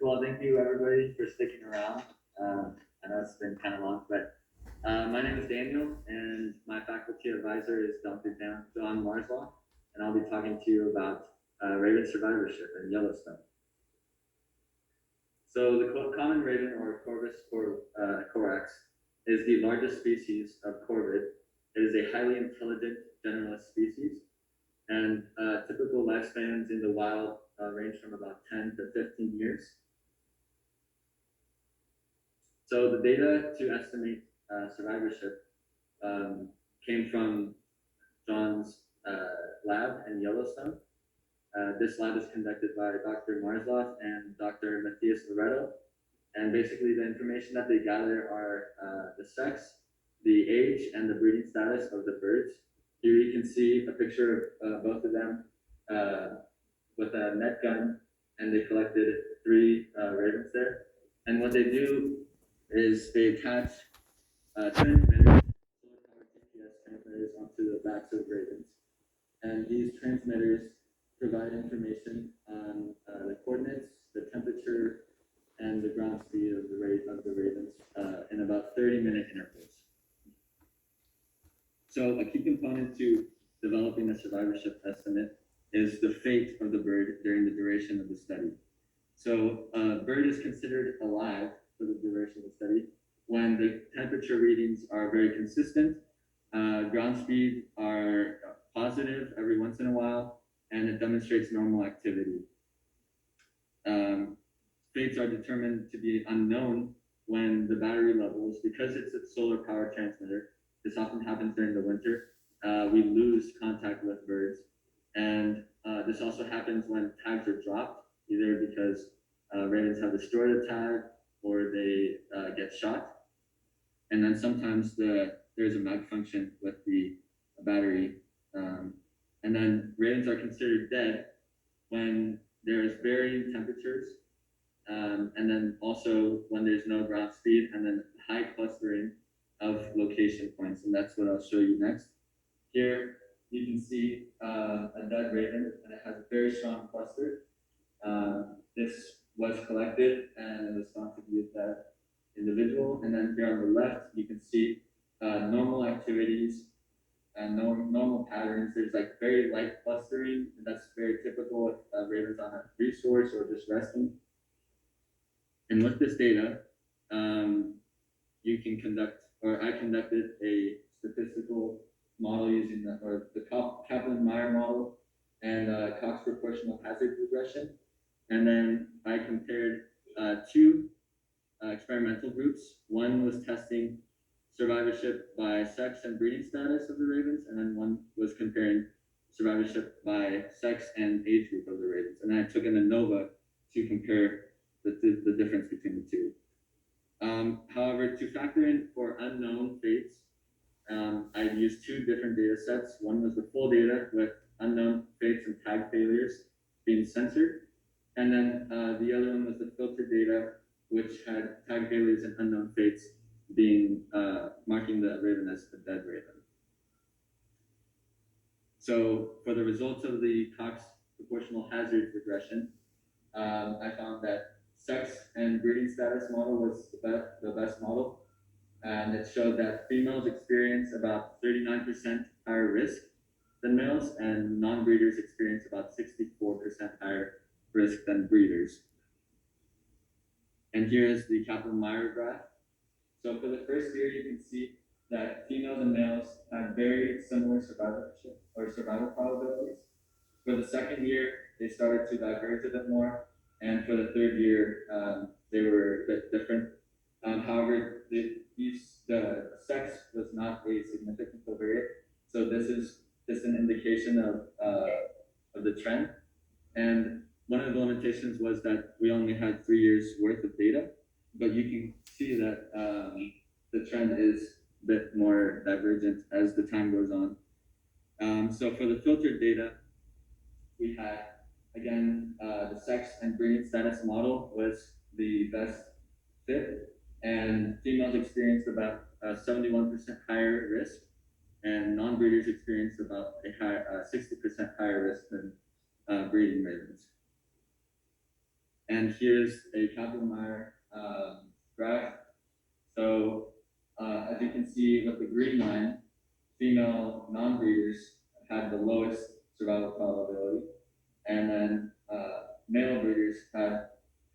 all, thank you everybody for sticking around. I know it's been kind of long, but my name is Daniel, and my faculty advisor is Dr. John Marzluff, and I'll be talking to you about raven survivorship in Yellowstone. So the common raven, or Corvus corax, is the largest species of corvid. It is a highly intelligent generalist species, and typical lifespans in the wild range from about 10 to 15 years. So the data to estimate survivorship came from John's lab in Yellowstone. This lab is conducted by Dr. Marzluff and Dr. Matthias Loretto. And basically the information that they gather are the sex, the age, and the breeding status of the birds. Here you can see a picture of both of them with a net gun, and they collected 3 ravens there. And what they do is they attach transmitters, solar-powered GPS transmitters, onto the backs of ravens. And these transmitters provide information on the coordinates, the temperature, and the ground speed of the ravens in about 30-minute intervals. So a key component to developing a survivorship estimate is the fate of the bird during the duration of the study. So a bird is considered alive for the duration of the study when the temperature readings are very consistent, ground speed are positive every once in a while, and it demonstrates normal activity. Fates are determined to be unknown when the battery levels, because it's a solar power transmitter, this often happens during the winter, we lose contact with birds. And this also happens when tags are dropped, either because ravens have destroyed a tag or they get shot. And then sometimes there's a malfunction with the battery. And then ravens are considered dead when there's varying temperatures, and then also when there's no ground speed, and then high clustering of location points. And that's what I'll show you next. Here you can see a dead raven, and it has a very strong cluster. This was collected, and it was thought to be a dead individual. And then here on the left, you can see normal activities and normal patterns. There's like very light clustering, and that's very typical of ravens on a resource or just resting. And with this data, you can conduct, or I conducted a statistical model using the Kaplan-Meier model and Cox proportional hazard regression. And then I compared 2 experimental groups. One was testing survivorship by sex and breeding status of the ravens, and then one was comparing survivorship by sex and age group of the ravens. And then I took an ANOVA to compare the difference between the 2. However, to factor in for unknown fates, I used 2 different data sets. One was the full data with unknown fates and tag failures being censored. And then the other one was the filtered data, which had tag failures and unknown fates being marking the raven as a dead raven. So for the results of the Cox proportional hazard regression, I found that sex and breeding status model was the best model, and it showed that females experience about 39% higher risk than males, and non-breeders experience about 64% higher risk than breeders. And here is the Kaplan-Meier graph. So for the first year, you can see that females and males had very similar survivorship or survival probabilities. For the second year, they started to diverge a bit more, and for the third year, they were a bit different. However, the sex was not a significant covariate, so this is just an indication of the trend. And one of the limitations was that we only had 3 years worth of data, but you can see that the trend is a bit more divergent as the time goes on. So for the filtered data, we had, again, the sex and breeding status model was the best fit, and females experienced about 71% higher risk, and non-breeders experienced about a 60% higher risk than breeding ravens. And here's a Kaplan-Meier graph. So as you can see with the green line, female non-breeders had the lowest survival probability, and then male breeders had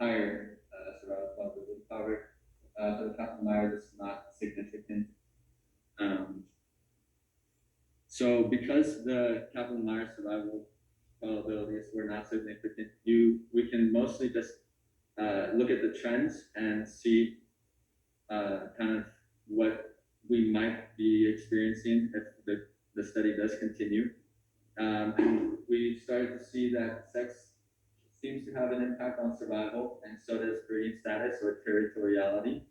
higher survival probability. However, for the Kaplan-Meier, this is not significant. So because the Kaplan-Meier survival probabilities were not significant, we can mostly just look at the trends and see kind of what we might be experiencing if the study does continue. And we started to see that sex seems to have an impact on survival, and so does breeding status or territoriality.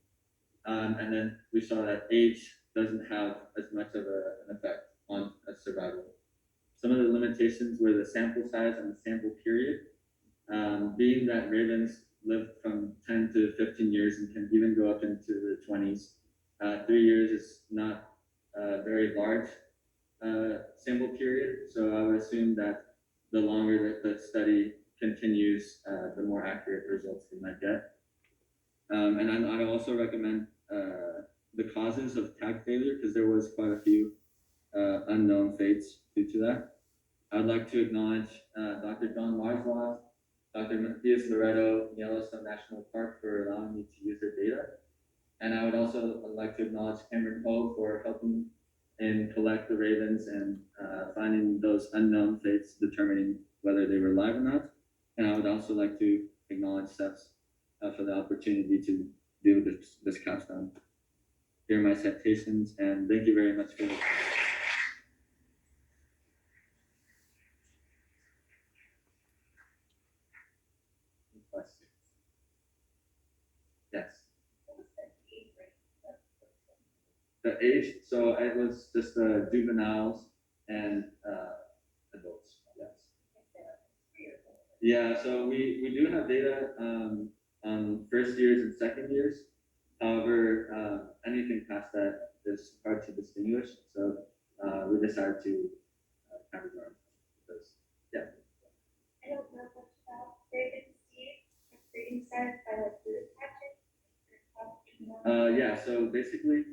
And then we saw that age doesn't have as much of an effect on survival. Some of the limitations were the sample size and the sample period, being that ravens live from 10 to 15 years and can even go up into the 20s. 3 years is not a very large sample period, so I would assume that the longer that the study continues, the more accurate results we might get. And I also recommend the causes of tag failure, because there was quite a few unknown fates due to that. I'd like to acknowledge Dr. John Marzluff, Dr. Matthias Loretto, Yellowstone National Park for allowing me to use their data. And I would also like to acknowledge Cameron Poe for helping and collect the ravens and finding those unknown fates, determining whether they were live or not. And I would also like to acknowledge Steps for the opportunity to do this capstone. Here are my citations, and thank you very much for listening. Yes. The age, so it was just juveniles and adults. Yes. Yeah, so we do have data on first years and second years. However, anything past that is hard to distinguish. So we decided to categorize those. Yeah. I don't know much about David Steve, breeding status by like food catching. Yeah, so basically,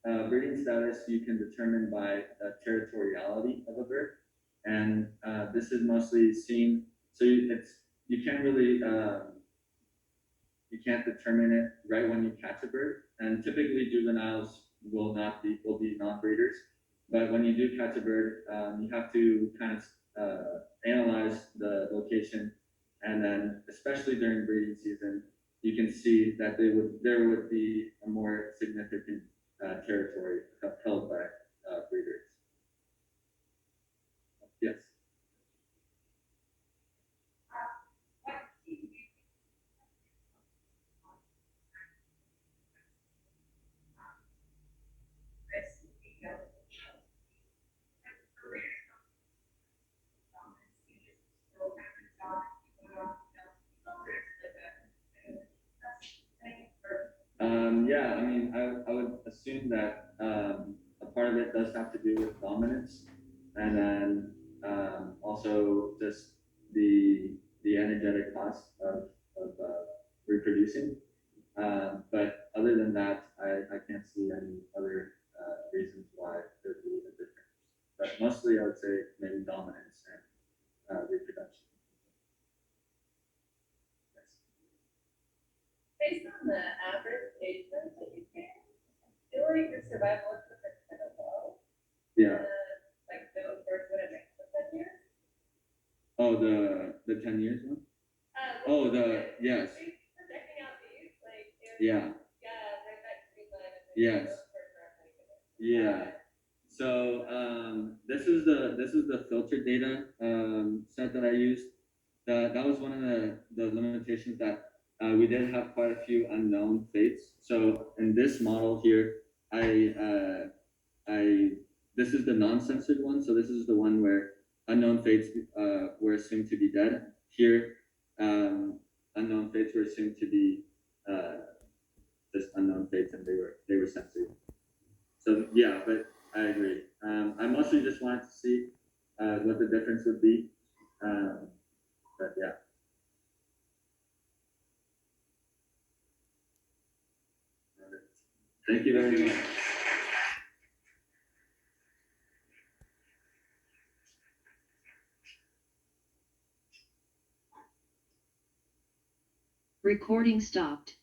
breeding status you can determine by territoriality of a bird, and this is mostly seen. So you can't really you can't determine it right when you catch a bird, and typically juveniles will be non-breeders. But when you do catch a bird, you have to kind of analyze the location, and then especially during breeding season, you can see that there would be a more significant territory held by breeders. Yes. Yeah, I mean, I would assume that a part of it does have to do with dominance, and then also just the energetic cost of reproducing. But other than that, I can't see any other reasons why there'd be a difference. But mostly, I would say maybe dominance and reproduction. Based on the average age range that you can, I feel like your survival is kind of low. Yeah. Like those birds would have made for 10 years. Oh, the 10 years one? Oh, yes. Projecting out these, like, yeah. Yeah, right back to green line. Yes. Yeah. So this is the filter data set that I used. That was one of the limitations that we did have quite a few unknown fates. So in this model here, this is the non-censored one. So this is the one where unknown fates were assumed to be dead. Here, unknown fates were assumed to be just unknown fates, and they were censored. So yeah, but I agree. I mostly just wanted to see what the difference would be. But yeah. Thank you very much. Recording stopped.